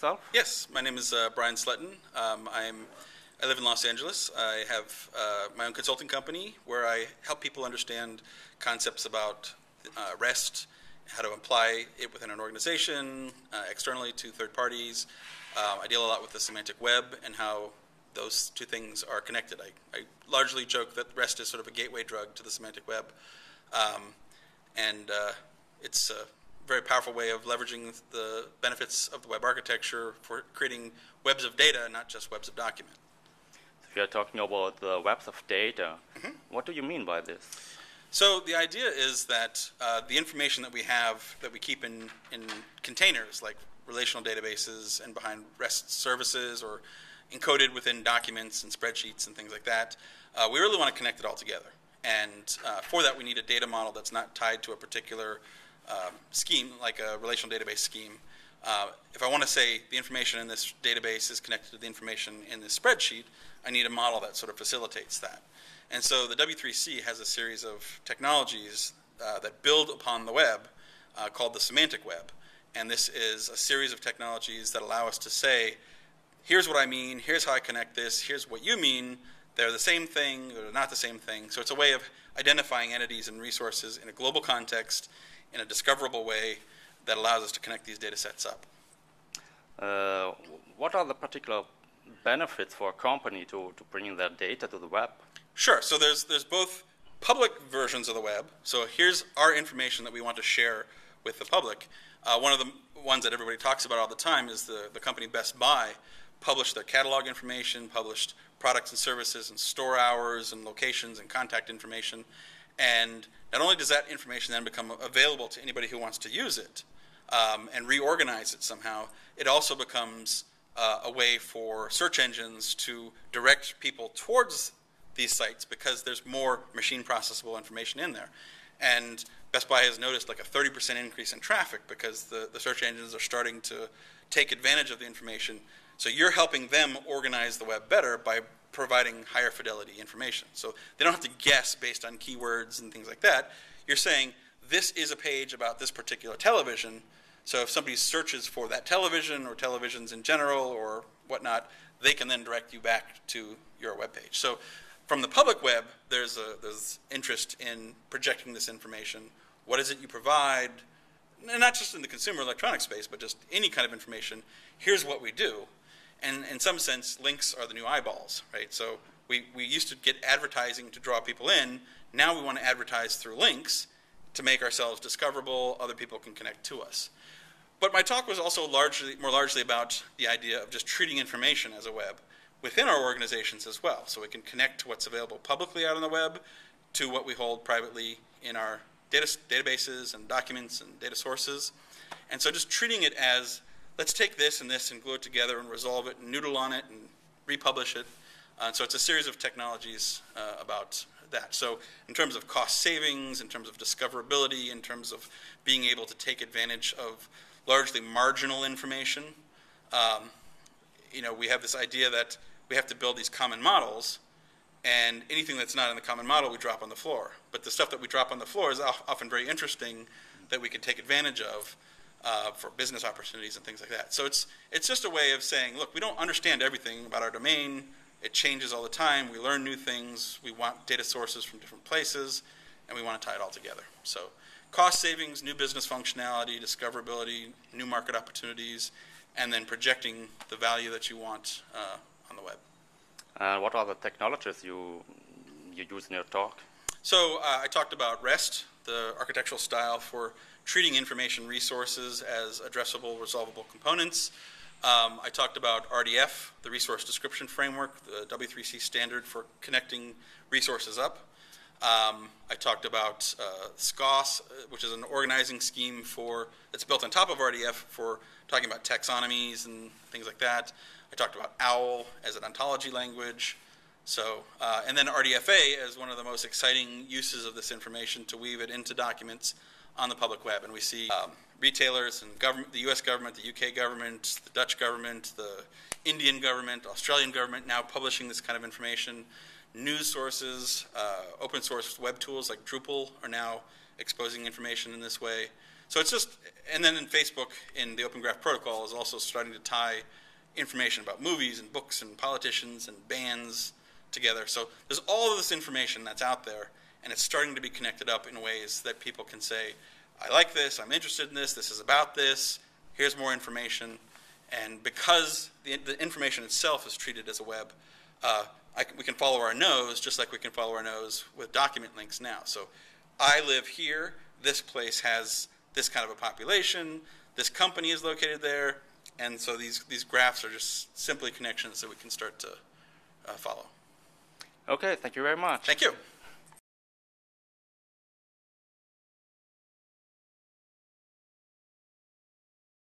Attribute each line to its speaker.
Speaker 1: yourself?
Speaker 2: Yes, my name is Brian Sletten. I live in Los Angeles. I have my own consulting company where I help people understand concepts about REST, how to apply it within an organization, externally to third parties. I deal a lot with the Semantic Web and how those two things are connected. I largely joke that REST is sort of a gateway drug to the Semantic Web. It's a very powerful way of leveraging the benefits of the web architecture for creating webs of data, not just webs of document.
Speaker 1: So if you're talking about the webs of data, what do you mean by this?
Speaker 2: So the idea is that the information that we have, that we keep in containers, like relational databases and behind REST services or encoded within documents and spreadsheets and things like that, we really want to connect it all together. And for that, we need a data model that's not tied to a particular scheme, like a relational database scheme. If I want to say the information in this database is connected to the information in this spreadsheet, I need a model that sort of facilitates that. And so the W3C has a series of technologies that build upon the web called the Semantic Web. And this is a series of technologies that allow us to say, here's what I mean, here's how I connect this, here's what you mean, they're the same thing, or they're not the same thing. So it's a way of identifying entities and resources in a global context in a discoverable way that allows us to connect these data sets up.
Speaker 1: What are the particular benefits for a company to bringing that data to the web?
Speaker 2: Sure. So there's both public versions of the web. So here's our information that we want to share with the public. One of the ones that everybody talks about all the time is the company Best Buy published their catalog information, published products and services and store hours and locations and contact information. And not only does that information then become available to anybody who wants to use it and reorganize it somehow, it also becomes a way for search engines to direct people towards these sites because there's more machine processable information in there. And Best Buy has noticed like a 30% increase in traffic because the search engines are starting to take advantage of the information. So you're helping them organize the web better by providing higher fidelity information. So they don't have to guess based on keywords and things like that. You're saying, this is a page about this particular television. So if somebody searches for that television or televisions in general or whatnot, they can then direct you back to your web page. So from the public web, there's interest in projecting this information. What is it you provide? And not just in the consumer electronics space, but just any kind of information. Here's what we do. And in some sense, links are the new eyeballs, right? So we used to get advertising to draw people in. Now we want to advertise through links to make ourselves discoverable. Other people can connect to us. But my talk was also more largely about the idea of just treating information as a web within our organizations as well. So we can connect to what's available publicly out on the web to what we hold privately in our databases and documents and data sources. And so just treating it as, let's take this and glue it together and resolve it and noodle on it and republish it. So it's a series of technologies about that. So in terms of cost savings, in terms of discoverability, in terms of being able to take advantage of largely marginal information, we have this idea that we have to build these common models, and anything that's not in the common model we drop on the floor. But the stuff that we drop on the floor is often very interesting that we can take advantage of for business opportunities and things like that. So it's just a way of saying, look, we don't understand everything about our domain. It changes all the time. We learn new things. We want data sources from different places, and we want to tie it all together. So cost savings, new business functionality, discoverability, new market opportunities, and then projecting the value that you want on the web.
Speaker 1: What are the technologies you use in your talk?
Speaker 2: So I talked about REST, the architectural style for treating information resources as addressable, resolvable components. I talked about RDF, the resource description framework, the W3C standard for connecting resources up. I talked about SCOS, which is an organizing scheme that's built on top of RDF for talking about taxonomies and things like that. I talked about OWL as an ontology language. So, and then RDFA as one of the most exciting uses of this information to weave it into documents on the public web. And we see retailers and government, the US government, the UK government, the Dutch government, the Indian government, Australian government now publishing this kind of information. News sources, open source web tools like Drupal are now exposing information in this way. So it's just, and then in Facebook, in the Open Graph Protocol, is also starting to tie information about movies and books and politicians and bands together. So there's all of this information that's out there, and it's starting to be connected up in ways that people can say, I like this, I'm interested in this is about this, here's more information. And because the information itself is treated as a web, we can follow our nose just like we can follow our nose with document links now. So I live here, this place has this kind of a population, this company is located there, and so these graphs are just simply connections that we can start to follow.
Speaker 1: Okay, thank you very much.
Speaker 2: Thank you.